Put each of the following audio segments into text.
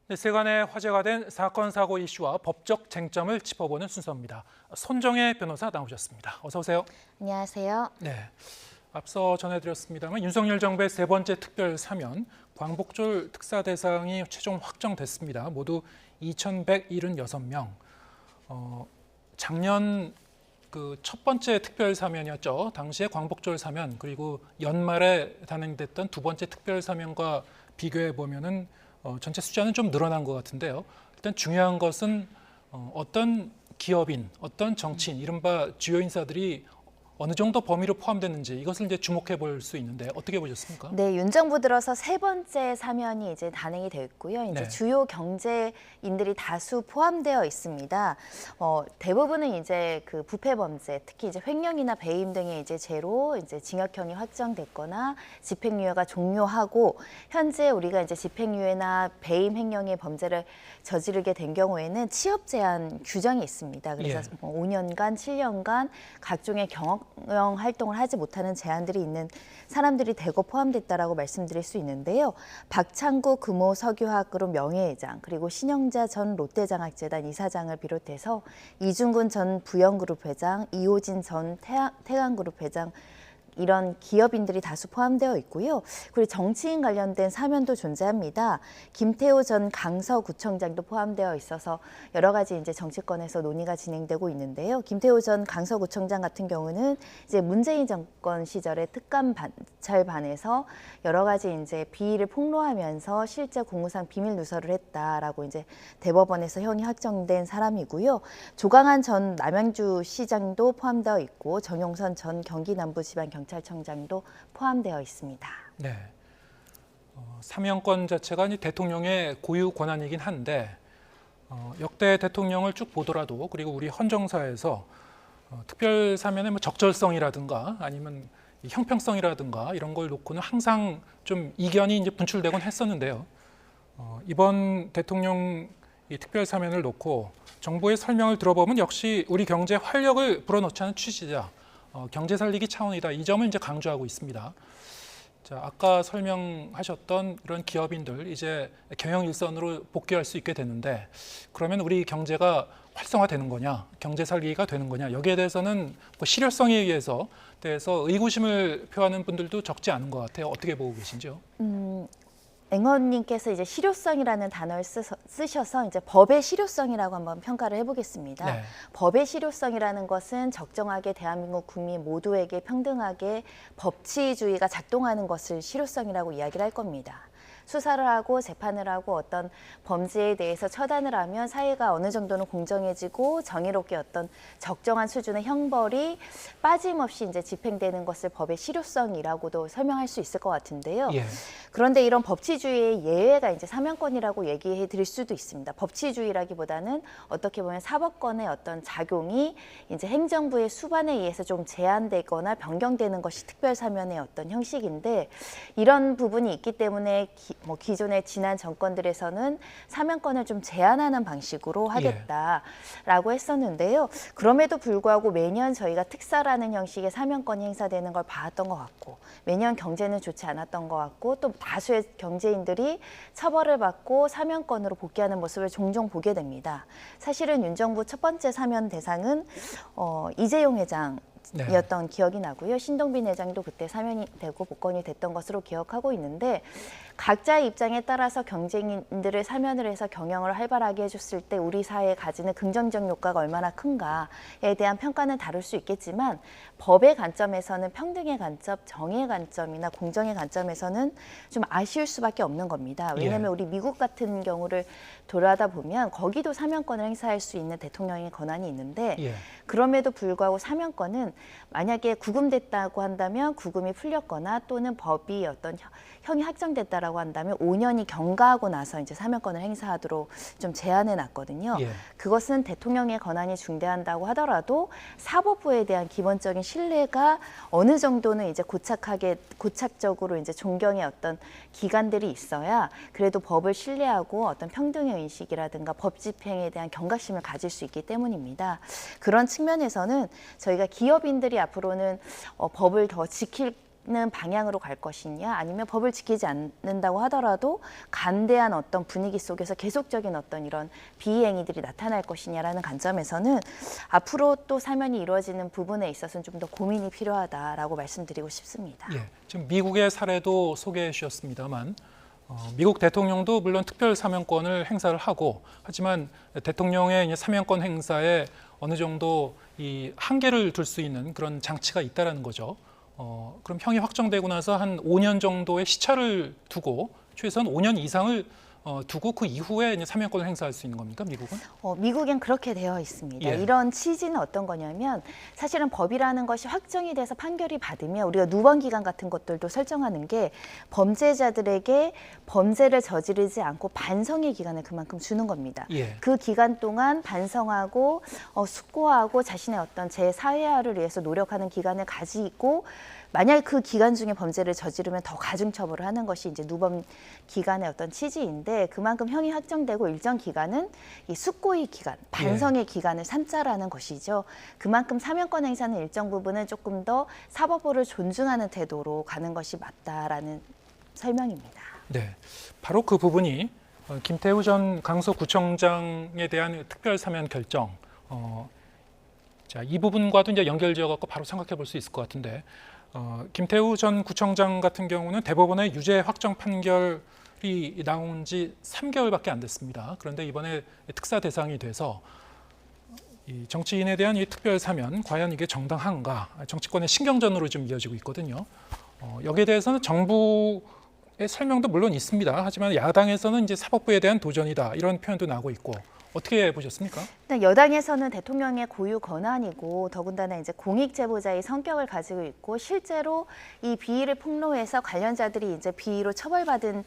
네, 세간의 화제가 된 사건, 사고 이슈와 법적 쟁점을 짚어보는 순서입니다. 손정혜 변호사 나오셨습니다. 어서 오세요. 안녕하세요. 네, 앞서 전해드렸습니다만 윤석열 정부의 세 번째 특별 사면 광복절 특사 대상이 최종 확정됐습니다. 모두 2,176명. 작년 그 첫 번째 특별 사면이었죠. 당시에 광복절 사면 그리고 연말에 단행됐던 두 번째 특별 사면과 비교해 보면은 전체 숫자는 좀 늘어난 것 같은데요. 일단 중요한 것은 어떤 기업인, 어떤 정치인, 이른바 주요 인사들이 어느 정도 범위로 포함됐는지 이것을 이제 주목해 볼 수 있는데 어떻게 보셨습니까? 네, 윤 정부 들어서 세 번째 사면이 이제 단행이 됐고요. 이제 네. 주요 경제인들이 다수 포함되어 있습니다. 대부분은 이제 그 부패 범죄, 특히 이제 횡령이나 배임 등의 이제 죄로 이제 징역형이 확정됐거나 집행유예가 종료하고 현재 우리가 이제 집행유예나 배임 횡령의 범죄를 저지르게 된 경우에는 취업 제한 규정이 있습니다. 그래서 5년간, 7년간 각종의 경영 활동을 하지 못하는 제한들이 있는 사람들이 대거 포함됐다라고 말씀드릴 수 있는데요. 박창구 금호 석유화학그룹 명예회장, 그리고 신영자 전 롯데장학재단 이사장을 비롯해서 이중근 전 부영그룹 회장, 이호진 전 태광그룹 회장, 이런 기업인들이 다수 포함되어 있고요. 그리고 정치인 관련된 사면도 존재합니다. 김태호 전 강서구청장도 포함되어 있어서 여러 가지 이제 정치권에서 논의가 진행되고 있는데요. 김태호 전 강서구청장 같은 경우는 이제 문재인 정권 시절에 특감 반찰반에서 여러 가지 이제 비리를 폭로하면서 실제 공무상 비밀 누설을 했다라고 이제 대법원에서 형이 확정된 사람이고요. 조강한 전 남양주 시장도 포함되어 있고 정용선 전 경기남부지방경찰청장도 포함되어 있습니다. 네, 사면권 자체가 이제 대통령의 고유 권한이긴 한데 역대 대통령을 쭉 보더라도 그리고 우리 헌정사에서 특별 사면의 뭐 적절성이라든가 아니면 이 형평성이라든가 이런 걸 놓고는 항상 좀 이견이 이제 분출되곤 했었는데요. 이번 대통령 이 특별 사면을 놓고 정부의 설명을 들어보면 역시 우리 경제에 활력을 불어넣자는 취지자, 경제 살리기 차원이다. 이 점을 이제 강조하고 있습니다. 자, 아까 설명하셨던 이런 기업인들 이제 경영 일선으로 복귀할 수 있게 되는데 그러면 우리 경제가 활성화되는 거냐, 경제 살리기가 되는 거냐 여기에 대해서는 뭐 실효성에 의해서 의구심을 표하는 분들도 적지 않은 것 같아요. 어떻게 보고 계신지요? 앵어님께서 이제 실효성이라는 단어를 쓰셔서 이제 법의 실효성이라고 한번 평가를 해보겠습니다. 네. 법의 실효성이라는 것은 적정하게 대한민국 국민 모두에게 평등하게 법치주의가 작동하는 것을 실효성이라고 이야기를 할 겁니다. 수사를 하고 재판을 하고 어떤 범죄에 대해서 처단을 하면 사회가 어느 정도는 공정해지고 정의롭게 어떤 적정한 수준의 형벌이 빠짐없이 이제 집행되는 것을 법의 실효성이라고도 설명할 수 있을 것 같은데요. 예. 그런데 이런 법치주의의 예외가 이제 사면권이라고 얘기해 드릴 수도 있습니다. 법치주의라기보다는 어떻게 보면 사법권의 어떤 작용이 이제 행정부의 수반에 의해서 좀 제한되거나 변경되는 것이 특별사면의 어떤 형식인데 이런 부분이 있기 때문에 기존의 지난 정권들에서는 사면권을 좀 제한하는 방식으로 하겠다라고 했었는데요. 그럼에도 불구하고 매년 저희가 특사라는 형식의 사면권이 행사되는 걸 봐왔던 것 같고 매년 경제는 좋지 않았던 것 같고 또 다수의 경제인들이 처벌을 받고 사면권으로 복귀하는 모습을 종종 보게 됩니다. 사실은 윤 정부 첫 번째 사면 대상은 이재용 회장 이었던 기억이 나고요. 신동빈 회장도 그때 사면이 되고 복권이 됐던 것으로 기억하고 있는데 각자의 입장에 따라서 경쟁인들을 사면을 해서 경영을 활발하게 해줬을 때 우리 사회에 가지는 긍정적 효과가 얼마나 큰가에 대한 평가는 다를 수 있겠지만 법의 관점에서는 평등의 관점, 정의의 관점이나 공정의 관점에서는 좀 아쉬울 수밖에 없는 겁니다. 왜냐하면 우리 미국 같은 경우를 돌아다 보면 거기도 사면권을 행사할 수 있는 대통령의 권한이 있는데 그럼에도 불구하고 사면권은 만약에 구금됐다고 한다면 구금이 풀렸거나 또는 법이 어떤 형이 확정됐다라고 한다면 5년이 경과하고 나서 이제 사면권을 행사하도록 좀 제한해 놨거든요. 그것은 대통령의 권한이 중대한다고 하더라도 사법부에 대한 기본적인 신뢰가 어느 정도는 이제 고착적으로 이제 존경의 어떤 기관들이 있어야 그래도 법을 신뢰하고 어떤 평등의 의식이라든가 법 집행에 대한 경각심을 가질 수 있기 때문입니다. 그런 측면에서는 저희가 기업인들이 앞으로는 법을 더 지킬 방향으로 갈 것이냐, 아니면 법을 지키지 않는다고 하더라도 간대한 어떤 분위기 속에서 계속적인 어떤 이런 비행위들이 나타날 것이냐라는 관점에서는 앞으로 또 사면이 이루어지는 부분에 있어서는 좀 더 고민이 필요하다라고 말씀드리고 싶습니다. 예, 지금 미국의 사례도 소개해 주셨습니다만 미국 대통령도 물론 특별 사면권을 행사를 하고, 하지만 대통령의 이제 사면권 행사에 어느 정도 이 한계를 둘 수 있는 그런 장치가 있다라는 거죠. 그럼 형이 확정되고 나서 한 5년 정도의 시차를 두고, 최소한 5년 이상을 두고 그 이후에 이제 사면권을 행사할 수 있는 겁니까, 미국은? 미국엔 그렇게 되어 있습니다. 예. 이런 취지는 어떤 거냐면, 사실은 법이라는 것이 확정이 돼서 판결이 받으면 우리가 누번 기간 같은 것들도 설정하는 게 범죄자들에게 범죄를 저지르지 않고 반성의 기간을 그만큼 주는 겁니다. 예. 그 기간 동안 반성하고 숙고하고 자신의 어떤 재사회화를 위해서 노력하는 기간을 가지고, 만약 그 기간 중에 범죄를 저지르면 더 가중 처벌을 하는 것이 이제 누범 기간의 어떤 취지인데, 그만큼 형이 확정되고 일정 기간은 이 숙고의 기간, 반성의 기간을 삼자라는 것이죠. 그만큼 사면권 행사는 일정 부분은 조금 더 사법부를 존중하는 태도로 가는 것이 맞다라는 설명입니다. 네, 바로 그 부분이 김태우 전 강서구청장에 대한 특별 사면 결정. 자, 이 부분과도 이제 연결지어 갖고 바로 생각해 볼 수 있을 것 같은데, 김태우 전 구청장 같은 경우는 대법원의 유죄 확정 판결이 나온 지 3개월밖에 안 됐습니다. 그런데 이번에 특사 대상이 돼서 이 정치인에 대한 이 특별 사면 과연 이게 정당한가? 정치권의 신경전으로 좀 이어지고 있거든요. 여기에 대해서는 정부의 설명도 물론 있습니다. 하지만 야당에서는 이제 사법부에 대한 도전이다, 이런 표현도 나오고 있고, 어떻게 보셨습니까? 여당에서는 대통령의 고유 권한이고, 더군다나 이제 공익 제보자의 성격을 가지고 있고, 실제로 이 비위를 폭로해서 관련자들이 이제 비위로 처벌받은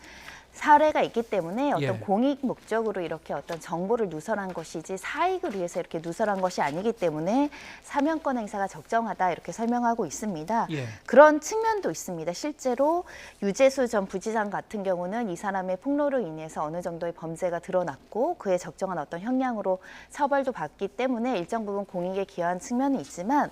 사례가 있기 때문에 어떤 공익 목적으로 이렇게 어떤 정보를 누설한 것이지 사익을 위해서 이렇게 누설한 것이 아니기 때문에 사면권 행사가 적정하다, 이렇게 설명하고 있습니다. 그런 측면도 있습니다. 실제로 유재수 전 부지사 같은 경우는 이 사람의 폭로로 인해서 어느 정도의 범죄가 드러났고 그에 적정한 어떤 형량으로 처벌도 받기 때문에 일정 부분 공익에 기여한 측면이 있지만,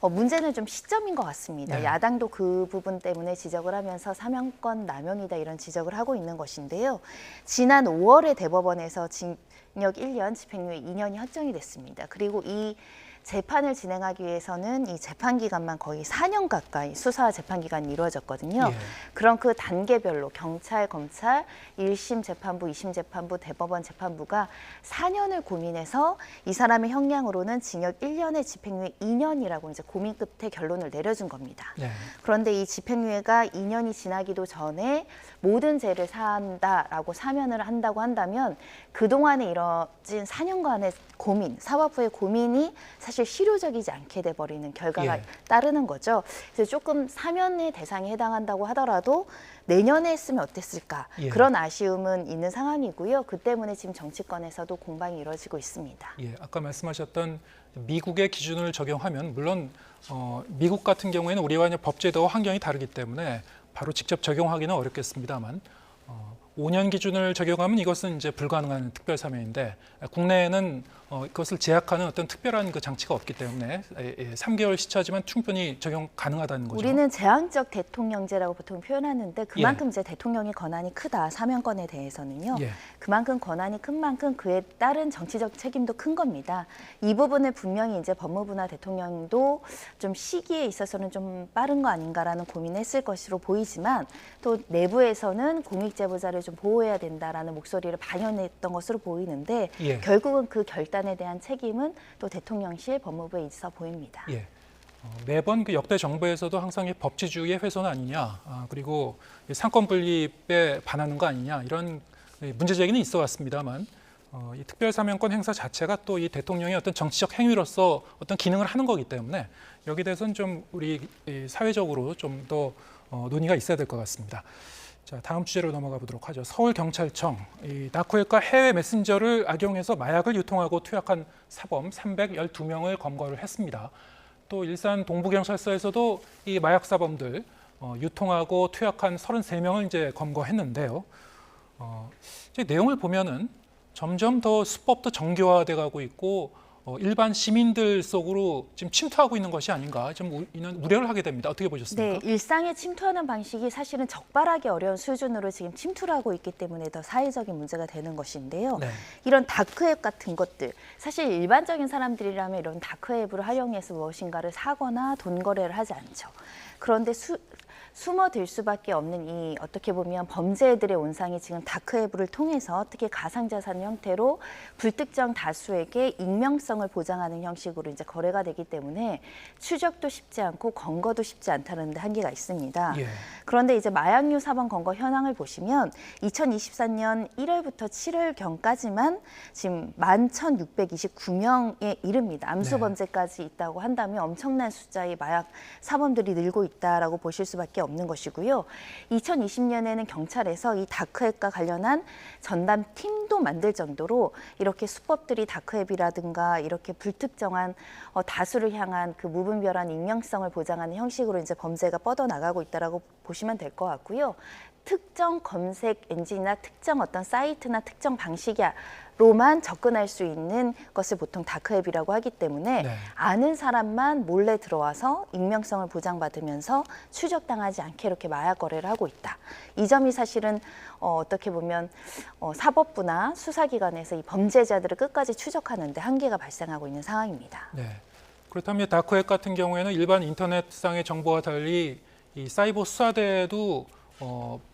문제는 좀 시점인 것 같습니다. 야당도 그 부분 때문에 지적을 하면서 사면권 남용이다, 이런 지적을 하고 있는 것인데요. 지난 5월에 대법원에서 징역 1년, 집행유예 2년이 확정이 됐습니다. 그리고 이 재판을 진행하기 위해서는 이 재판 기간만 거의 4년 가까이 수사 재판 기간이 이루어졌거든요. 그런 그 단계별로 경찰, 검찰, 1심 재판부, 2심 재판부, 대법원 재판부가 4년을 고민해서 이 사람의 형량으로는 징역 1년에 집행유예 2년이라고 이제 고민 끝에 결론을 내려준 겁니다. 그런데 이 집행유예가 2년이 지나기도 전에 모든 죄를 사한다라고 사면을 한다고 한다면, 그동안에 이뤄진 4년간의 고민, 사법부의 고민이 사실 실효적이지 않게 돼버리는 결과가 따르는 거죠. 그래서 조금 사면의 대상에 해당한다고 하더라도 내년에 했으면 어땠을까, 그런 아쉬움은 있는 상황이고요. 그 때문에 지금 정치권에서도 공방이 이루어지고 있습니다. 아까 말씀하셨던 미국의 기준을 적용하면, 물론 미국 같은 경우에는 우리와 법제도와 환경이 다르기 때문에 바로 직접 적용하기는 어렵겠습니다만, 5년 기준을 적용하면 이것은 이제 불가능한 특별 사면인데, 국내에는 그것을 제약하는 어떤 특별한 그 장치가 없기 때문에 3개월 시차지만 충분히 적용 가능하다는 거죠. 우리는 제한적 대통령제라고 보통 표현하는데, 그만큼 이제 대통령의 권한이 크다, 사면권에 대해서는요. 그만큼 권한이 큰 만큼 그에 따른 정치적 책임도 큰 겁니다. 이 부분을 분명히 이제 법무부나 대통령도 좀 시기에 있어서는 좀 빠른 거 아닌가라는 고민을 했을 것으로 보이지만, 또 내부에서는 공익 제보자를 좀 보호해야 된다라는 목소리를 반영했던 것으로 보이는데, 결국은 그 결단에 대한 책임은 또 대통령실, 법무부에 있어 보입니다. 매번 그 역대 정부에서도 항상 이 법치주의의 훼손 아니냐, 그리고 상권 분립에 반하는 거 아니냐, 이런 문제 제기는 있어 왔습니다만, 이 특별사면권 행사 자체가 또 이 대통령의 어떤 정치적 행위로서 어떤 기능을 하는 거기 때문에 여기에 대해서는 좀 우리 사회적으로 좀 더 논의가 있어야 될 것 같습니다. 자, 다음 주제로 넘어가 보도록 하죠. 서울경찰청, 이 나코액과 해외 메신저를 악용해서 마약을 유통하고 투약한 사범 312명을 검거를 했습니다. 또 일산 동부경찰서에서도 이 마약 사범들 유통하고 투약한 33명을 이제 검거했는데요. 이제 내용을 보면은 점점 더 수법도 정교화돼 가고 있고, 일반 시민들 속으로 지금 침투하고 있는 것이 아닌가 좀 이런 우려를 하게 됩니다. 어떻게 보셨습니까? 네, 일상에 침투하는 방식이 사실은 적발하기 어려운 수준으로 지금 침투를 하고 있기 때문에 더 사회적인 문제가 되는 것인데요. 네. 이런 다크웹 같은 것들, 사실 일반적인 사람들이라면 이런 다크웹을 활용해서 무엇인가를 사거나 돈 거래를 하지 않죠. 그런데 숨어들 수밖에 없는 이 어떻게 보면 범죄들의 온상이 지금 다크웹을 통해서 특히 가상자산 형태로 불특정 다수에게 익명성을 보장하는 형식으로 이제 거래가 되기 때문에 추적도 쉽지 않고 검거도 쉽지 않다는 데 한계가 있습니다. 예. 그런데 이제 마약류 사범 검거 현황을 보시면 2024년 1월부터 7월경까지만 지금 11,629명에 이릅니다. 암수 범죄까지 있다고 한다면 엄청난 숫자의 마약 사범들이 늘고 있다라고 보실 수밖에 없는 것이고요. 2020년에는 경찰에서 이 다크앱과 관련한 전담 팀도 만들 정도로 이렇게 수법들이 다크앱이라든가 이렇게 불특정한 다수를 향한 그 무분별한 익명성을 보장하는 형식으로 이제 범죄가 뻗어나가고 있다라고 보시면 될 것 같고요. 특정 검색 엔진이나 특정 어떤 사이트나 특정 방식으로만 접근할 수 있는 것을 보통 다크웹이라고 하기 때문에 네. 아는 사람만 몰래 들어와서 익명성을 보장받으면서 추적당하지 않게 이렇게 마약 거래를 하고 있다. 이 점이 사실은 어떻게 보면 사법부나 수사기관에서 이 범죄자들을 끝까지 추적하는 데 한계가 발생하고 있는 상황입니다. 네. 그렇다면 다크웹 같은 경우에는 일반 인터넷상의 정보와 달리 이 사이버 수사대도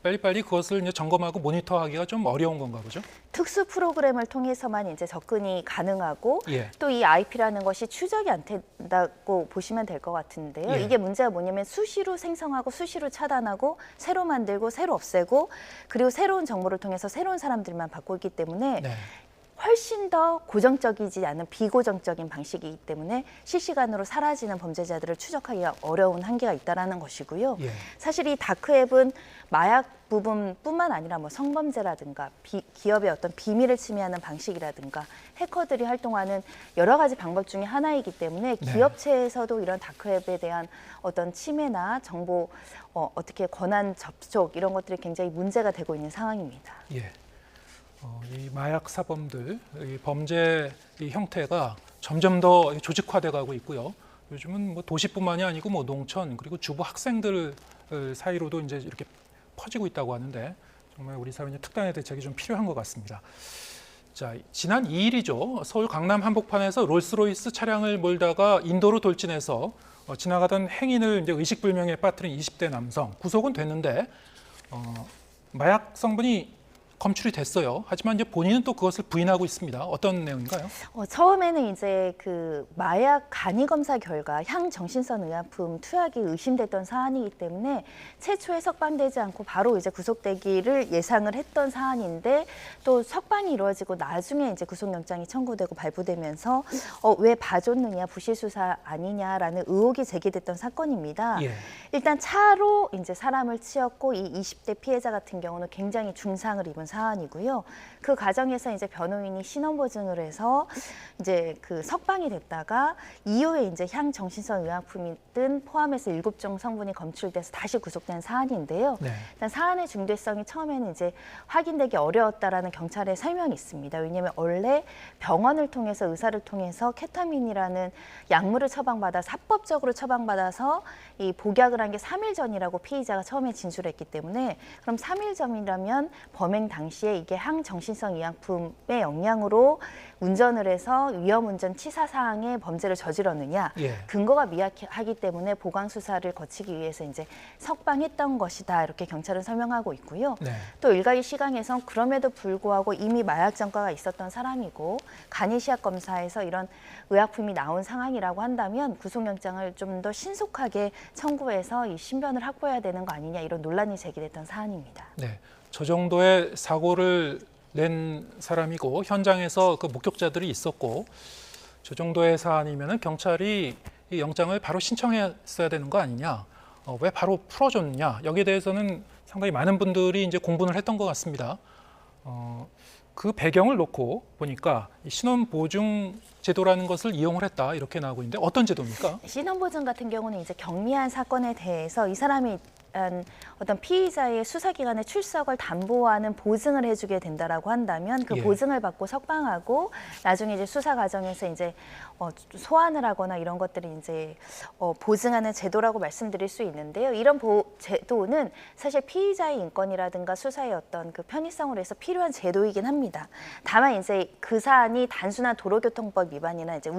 빨리빨리 그것을 이제 점검하고 모니터하기가 좀 어려운 건가 보죠? 특수 프로그램을 통해서만 이제 접근이 가능하고 예. 또 이 IP라는 것이 추적이 안 된다고 보시면 될 것 같은데요. 예. 이게 문제가 뭐냐면 수시로 생성하고 수시로 차단하고 새로 만들고 새로 없애고 그리고 새로운 정보를 통해서 새로운 사람들만 받고 있기 때문에 네. 훨씬 더 고정적이지 않은 비고정적인 방식이기 때문에 실시간으로 사라지는 범죄자들을 추적하기가 어려운 한계가 있다는 것이고요. 예. 사실 이 다크웹은 마약 부분뿐만 아니라 뭐 성범죄라든가 기업의 어떤 비밀을 침해하는 방식이라든가 해커들이 활동하는 여러 가지 방법 중에 하나이기 때문에 네. 기업체에서도 이런 다크웹에 대한 어떤 침해나 정보 어떻게 권한 접촉 이런 것들이 굉장히 문제가 되고 있는 상황입니다. 예. 이 마약 사범들, 이 범죄 이 형태가 점점 더 조직화돼 가고 있고요. 요즘은 뭐 도시뿐만이 아니고 뭐 농촌 그리고 주부 학생들 사이로도 이제 이렇게 퍼지고 있다고 하는데 정말 우리 사회의 특단의 대책이 좀 필요한 것 같습니다. 자, 지난 2일이죠. 서울 강남 한복판에서 롤스로이스 차량을 몰다가 인도로 돌진해서 지나가던 행인을 이제 의식불명에 빠뜨린 20대 남성 구속은 됐는데 마약 성분이 검출이 됐어요. 하지만 이제 본인은 또 그것을 부인하고 있습니다. 어떤 내용인가요? 처음에는 이제 그 마약 간이 검사 결과 향정신성 의약품 투약이 의심됐던 사안이기 때문에 최초에 석방되지 않고 바로 이제 구속되기를 예상을 했던 사안인데 또 석방이 이루어지고 나중에 이제 구속영장이 청구되고 발부되면서 왜 봐줬느냐 부실수사 아니냐라는 의혹이 제기됐던 사건입니다. 예. 일단 차로 이제 사람을 치었고 이 20대 피해자 같은 경우는 굉장히 중상을 입은 사안이고요. 그 과정에서 이제 변호인이 신원보증을 해서 이제 그 석방이 됐다가 이후에 이제 향정신성 의약품이 든 포함해서 7종 성분이 검출돼서 다시 구속된 사안인데요. 네. 일단 사안의 중대성이 처음에는 이제 확인되기 어려웠다라는 경찰의 설명이 있습니다. 왜냐하면 원래 병원을 통해서 의사를 통해서 케타민이라는 약물을 처방받아서 합법적으로 처방받아서 이 복약을 한 게 3일 전이라고 피의자가 처음에 진술했기 때문에 그럼 3일 전이라면 범행 당시에 이게 향정신성 의약품의 영향으로 운전을 해서 위험운전 치사 사항의 범죄를 저질렀느냐 예. 근거가 미약하기 때문에 보강 수사를 거치기 위해서 이제 석방했던 것이다 이렇게 경찰은 설명하고 있고요. 네. 또 일각의 시각에선 그럼에도 불구하고 이미 마약 전과가 있었던 사람이고 간이 시약 검사에서 이런 의약품이 나온 상황이라고 한다면 구속영장을 좀 더 신속하게 청구해서 이 신변을 확보해야 되는 거 아니냐 이런 논란이 제기됐던 사안입니다. 네. 저 정도의 사고를 낸 사람이고 현장에서 그 목격자들이 있었고 저 정도의 사안이면은 경찰이 이 영장을 바로 신청했어야 되는 거 아니냐? 왜 바로 풀어줬느냐? 여기에 대해서는 상당히 많은 분들이 이제 공분을 했던 것 같습니다. 그 배경을 놓고 보니까 이 신원보증 제도라는 것을 이용을 했다 이렇게 나오고 있는데 어떤 제도입니까? 신원보증 같은 경우는 이제 경미한 사건에 대해서 이 사람이 대한 어떤 피의자의 수사기관의 출석을 담보하는 보증을 해주게 된다라고 한다면 그 예. 보증을 받고 석방하고 나중에 이제 수사 과정에서 이제 소환을 하거나 이런 것들이 이제 보증하는 제도라고 말씀드릴 수 있는데요. 이런 제도는 사실 피의자의 인권이라든가 수사의 어떤 그 편의성을 위해서 필요한 제도이긴 합니다. 다만 이제 그 사안이 단순한 도로교통법 위반이나 이제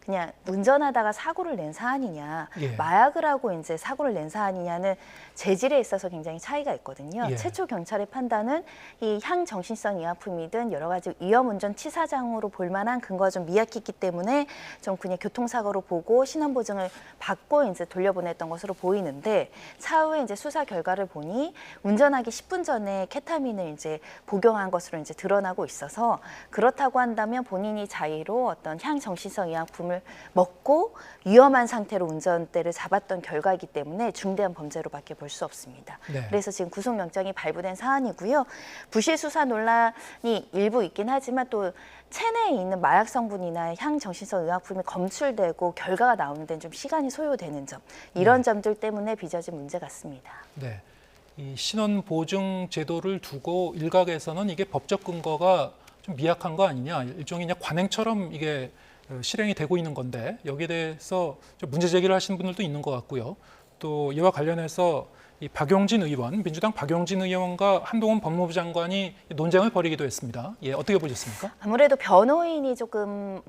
그냥 운전하다가 사고를 낸 사안이냐, 예. 마약을 하고 이제 사고를 낸 사안이냐는 재질에 있어서 굉장히 차이가 있거든요. 예. 최초 경찰의 판단은 이 향정신성 의약품이든 여러 가지 위험운전 치사장으로 볼 만한 근거가 좀 미약했기 때문에 좀 그냥 교통사고로 보고 신원보증을 받고 이제 돌려보냈던 것으로 보이는데 차후에 이제 수사 결과를 보니 운전하기 10분 전에 케타민을 이제 복용한 것으로 이제 드러나고 있어서 그렇다고 한다면 본인이 자의로 어떤 향정신성 의약품을 먹고 위험한 상태로 운전대를 잡았던 결과이기 때문에 중대한 범죄로밖에 볼 수 없습니다. 네. 그래서 지금 구속영장이 발부된 사안이고요. 부실 수사 논란이 일부 있긴 하지만 또 체내에 있는 마약 성분이나 향정신성 의약품이 검출되고 결과가 나오는 데는 좀 시간이 소요되는 점 이런 점들 때문에 빚어진 문제 같습니다. 네. 이 신원 보증 제도를 두고 일각에서는 이게 법적 근거가 좀 미약한 거 아니냐, 일종의 그냥 관행처럼 이게 실행이 되고 있는 건데 여기에 대해서 좀 문제 제기를 하시는 분들도 있는 것 같고요. 또 이와 관련해서 이 박용진 의원, 민주당 박용진 의원과 한동훈 법무부 장관이 논쟁을 벌이기도 했습니다. 예, 어떻게 보셨습니까? 아무래도 변호인이 조금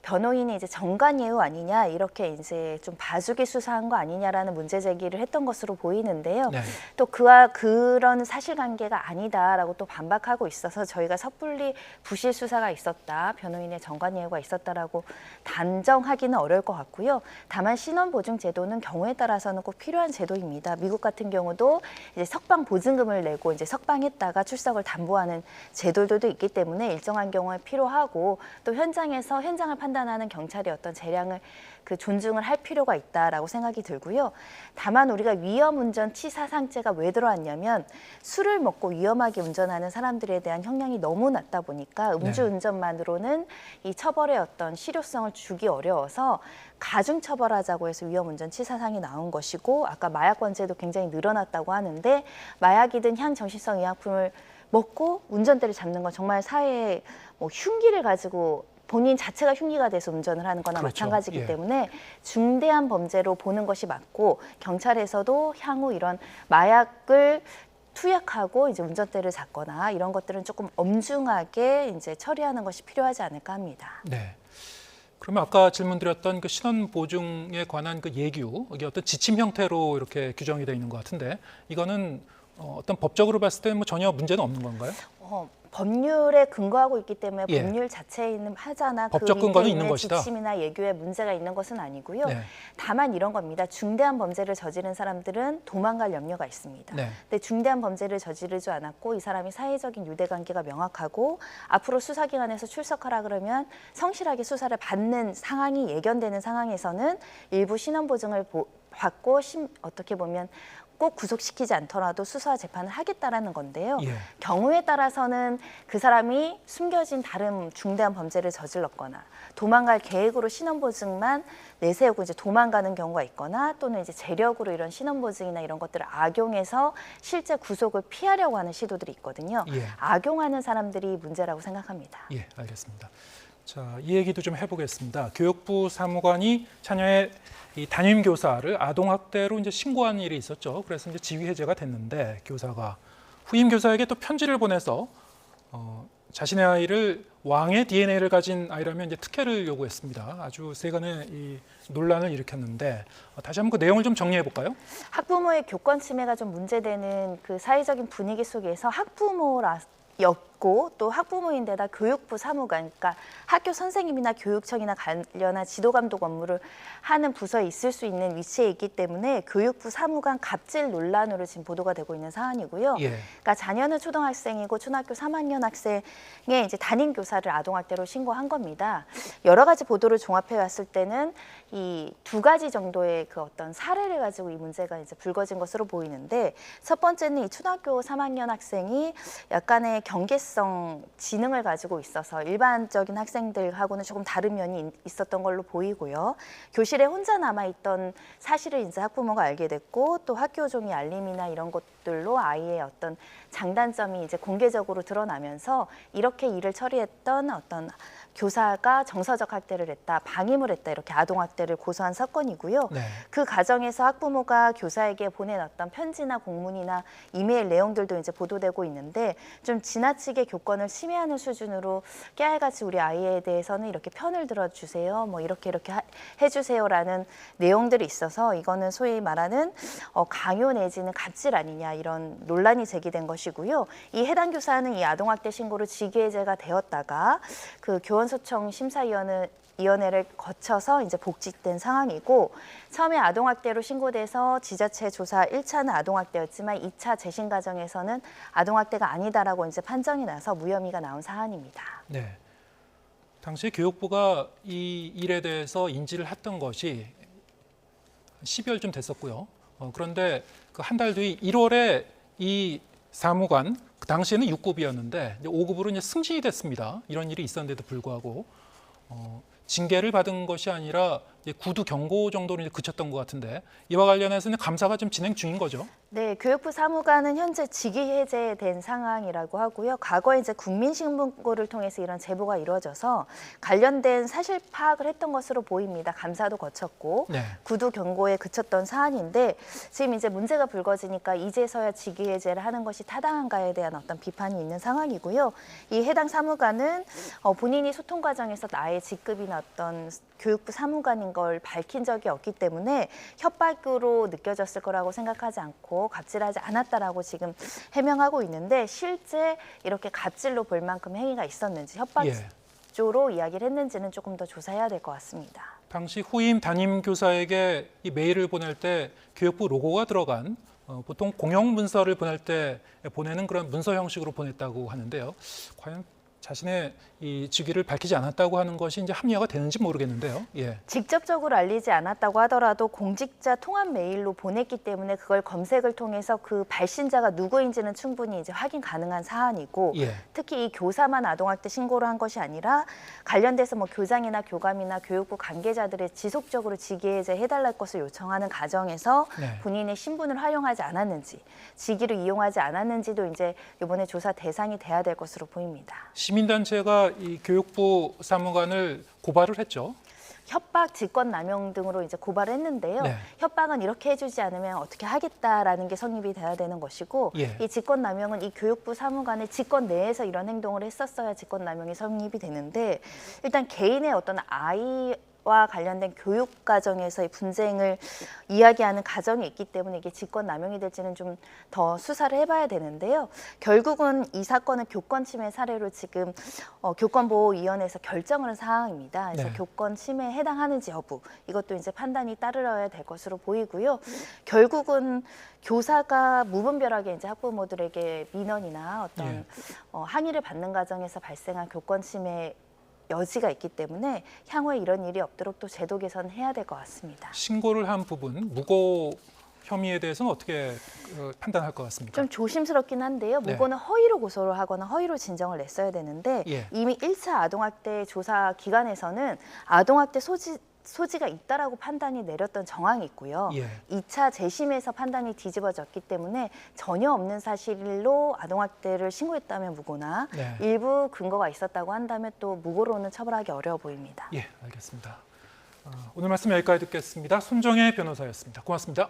변호인이 이제 정관예우 아니냐 이렇게 이제 좀 봐주기 수사한 거 아니냐라는 문제 제기를 했던 것으로 보이는데요. 네. 또 그와 그런 사실관계가 아니다라고 또 반박하고 있어서 저희가 섣불리 부실 수사가 있었다, 변호인의 정관예우가 있었다라고 단정하기는 어려울 것 같고요. 다만 신원보증 제도는 경우에 따라서는 꼭 필요한 제도입니다. 미국 같은 경우도 이제 석방 보증금을 내고 이제 석방했다가 출석을 담보하는 제도들도 있기 때문에 일정한 경우에 필요하고 또 현장에서 현장을 판단하는 경찰의 어떤 재량을 존중을 할 필요가 있다라고 생각이 들고요. 다만 우리가 위험운전 치사상죄가 왜 들어왔냐면 술을 먹고 위험하게 운전하는 사람들에 대한 형량이 너무 낮다 보니까 음주운전만으로는 이 처벌의 어떤 실효성을 주기 어려워서 가중처벌하자고 해서 위험운전 치사상이 나온 것이고 아까 마약 관제도 굉장히 늘어났다고 하는데 마약이든 향정신성 의약품을 먹고 운전대를 잡는 건 정말 사회에 흉기를 가지고 본인 자체가 흉기가 돼서 운전을 하는 거나 그렇죠. 마찬가지이기 예. 때문에 중대한 범죄로 보는 것이 맞고 경찰에서도 향후 이런 마약을 투약하고 이제 운전대를 잡거나 이런 것들은 조금 엄중하게 이제 처리하는 것이 필요하지 않을까 합니다. 네. 그러면 아까 질문드렸던 그 신원 보증에 관한 그 예규, 이게 어떤 지침 형태로 이렇게 규정이 되어 있는 것 같은데 이거는 어떤 법적으로 봤을 때 뭐 전혀 문제는 없는 건가요? 법률에 근거하고 있기 때문에 예. 법률 자체에 있는 하자나 법적 그 근거는 밑에 있는 것이다. 지침이나 예규에 문제가 있는 것은 아니고요. 네. 다만 이런 겁니다. 중대한 범죄를 저지른 사람들은 도망갈 염려가 있습니다. 네. 근데 중대한 범죄를 저지르지 않았고 이 사람이 사회적인 유대관계가 명확하고 앞으로 수사기관에서 출석하라 그러면 성실하게 수사를 받는 상황이 예견되는 상황에서는 일부 신원보증을 받고 어떻게 보면 꼭 구속시키지 않더라도 수사와 재판을 하겠다라는 건데요. 예. 경우에 따라서는 그 사람이 숨겨진 다른 중대한 범죄를 저질렀거나 도망갈 계획으로 신원보증만 내세우고 이제 도망가는 경우가 있거나 또는 이제 재력으로 이런 신원보증이나 이런 것들을 악용해서 실제 구속을 피하려고 하는 시도들이 있거든요. 예. 악용하는 사람들이 문제라고 생각합니다. 예, 알겠습니다. 자, 이 얘기도 좀 해보겠습니다. 교육부 사무관이 자녀의 이 담임 교사를 아동학대로 이제 신고한 일이 있었죠. 그래서 이제 지휘 해제가 됐는데 교사가 후임 교사에게 또 편지를 보내서 자신의 아이를 왕의 DNA를 가진 아이라면 이제 특혜를 요구했습니다. 아주 세간의 이 논란을 일으켰는데 다시 한번 그 내용을 좀 정리해 볼까요? 학부모의 교권 침해가 좀 문제되는 그 사회적인 분위기 속에서 학부모였고 또 학부모인데다 교육부 사무관, 그러니까 학교 선생님이나 교육청이나 관련한 지도감독 업무를 하는 부서에 있을 수 있는 위치에 있기 때문에 교육부 사무관 갑질 논란으로 지금 보도가 되고 있는 사안이고요. 예. 그러니까 자녀는 초등학생이고 초등학교 3학년 학생의 이제 담임 교사를 아동학대로 신고한 겁니다. 여러 가지 보도를 종합해 왔을 때는 이 두 가지 정도의 그 어떤 사례를 가지고 이 문제가 이제 불거진 것으로 보이는데 첫 번째는 이 초등학교 3학년 학생이 약간의 경계성 정체성 지능을 가지고 있어서 일반적인 학생들하고는 조금 다른 면이 있었던 걸로 보이고요. 교실에 혼자 남아있던 사실을 이제 학부모가 알게 됐고 또 학교 종이 알림이나 이런 것들로 아이의 어떤 장단점이 이제 공개적으로 드러나면서 이렇게 일을 처리했던 어떤 교사가 정서적 학대를 했다, 방임을 했다 이렇게 아동학대를 고소한 사건이고요. 네. 그 과정에서 학부모가 교사에게 보낸 어떤 편지나 공문이나 이메일 내용들도 이제 보도되고 있는데 좀 지나치게 교권을 침해하는 수준으로 깨알같이 우리 아이에 대해서는 이렇게 편을 들어주세요, 뭐 이렇게 해주세요라는 내용들이 있어서 이거는 소위 말하는 강요 내지는 갑질 아니냐 이런 논란이 제기된 것이고요. 이 해당 교사는 이 아동학대 신고로 직위해제가 되었다가 그 교원소청 심사위원회를 거쳐서 이제 복직된 상황이고 처음에 아동학대로 신고돼서 지자체 조사 1차는 아동학대였지만 2차 재심 과정에서는 아동학대가 아니다라고 이제 판정이 나서 무혐의가 나온 사안입니다. 네. 당시 교육부가 이 일에 대해서 인지를 했던 것이 12월쯤 됐었고요. 그런데 그 한 달 뒤 1월에 이 사무관 그 당시에는 6급이었는데 5급으로 이제 승진이 됐습니다. 이런 일이 있었는데도 불구하고 징계를 받은 것이 아니라 이제 구두 경고 정도로 이제 그쳤던 것 같은데 이와 관련해서는 감사가 좀 진행 중인 거죠. 네, 교육부 사무관은 현재 직위 해제된 상황이라고 하고요. 과거에 이제 국민신문고를 통해서 이런 제보가 이루어져서 관련된 사실 파악을 했던 것으로 보입니다. 감사도 거쳤고 네. 구두 경고에 그쳤던 사안인데 지금 이제 문제가 불거지니까 이제서야 직위 해제를 하는 것이 타당한가에 대한 어떤 비판이 있는 상황이고요. 이 해당 사무관은 본인이 소통 과정에서 나의 직급이나 어떤 교육부 사무관인 걸 밝힌 적이 없기 때문에 협박으로 느껴졌을 거라고 생각하지 않고 갑질하지 않았다라고 지금 해명하고 있는데 실제 이렇게 갑질로 볼 만큼 행위가 있었는지 협박조로 이야기를 했는지는 조금 더 조사해야 될 것 같습니다. 당시 후임 담임 교사에게 이 메일을 보낼 때 교육부 로고가 들어간 보통 공용 문서를 보낼 때 보내는 그런 문서 형식으로 보냈다고 하는데요. 과연 자신의 이 직위를 밝히지 않았다고 하는 것이 이제 합리화가 되는지 모르겠는데요. 예. 직접적으로 알리지 않았다고 하더라도 공직자 통합 메일로 보냈기 때문에 그걸 검색을 통해서 그 발신자가 누구인지는 충분히 이제 확인 가능한 사안이고 예. 특히 이 교사만 아동학대 신고를 한 것이 아니라 관련돼서 뭐 교장이나 교감이나 교육부 관계자들의 지속적으로 직위해제 해달랄 것을 요청하는 과정에서 네. 본인의 신분을 활용하지 않았는지 직위를 이용하지 않았는지도 이제 이번에 조사 대상이 돼야 될 것으로 보입니다. 시민단체가 이 교육부 사무관을 고발을 했죠. 협박, 직권남용 등으로 이제 고발을 했는데요. 네. 협박은 이렇게 해주지 않으면 어떻게 하겠다라는 게 성립이 돼야 되는 것이고 예. 이 직권남용은 이 교육부 사무관의 직권 내에서 이런 행동을 했었어야 직권남용이 성립이 되는데 일단 개인의 어떤 아이와 관련된 교육 과정에서의 분쟁을 이야기하는 가정이 있기 때문에 이게 직권남용이 될지는 좀 더 수사를 해봐야 되는데요. 결국은 이 사건은 교권 침해 사례로 지금 교권보호위원회에서 결정을 한 사항입니다. 그래서 네. 교권 침해에 해당하는지 여부 이것도 이제 판단이 따르러야 될 것으로 보이고요. 결국은 교사가 무분별하게 이제 학부모들에게 민원이나 어떤 예. 항의를 받는 과정에서 발생한 교권 침해 여지가 있기 때문에 향후에 이런 일이 없도록 또 제도 개선해야 될 것 같습니다. 신고를 한 부분 무고 혐의에 대해서는 어떻게 판단할 것 같습니까? 좀 조심스럽긴 한데요. 네. 무고는 허위로 고소를 하거나 허위로 진정을 냈어야 되는데 예. 이미 1차 아동학대 조사 기관에서는 아동학대 소지가 있다라고 판단이 내렸던 정황이 있고요. 예. 2차 재심에서 판단이 뒤집어졌기 때문에 전혀 없는 사실로 아동학대를 신고했다면 무고나 네. 일부 근거가 있었다고 한다면 또 무고로는 처벌하기 어려워 보입니다. 예, 알겠습니다. 오늘 말씀 여기까지 듣겠습니다. 손정혜 변호사였습니다. 고맙습니다.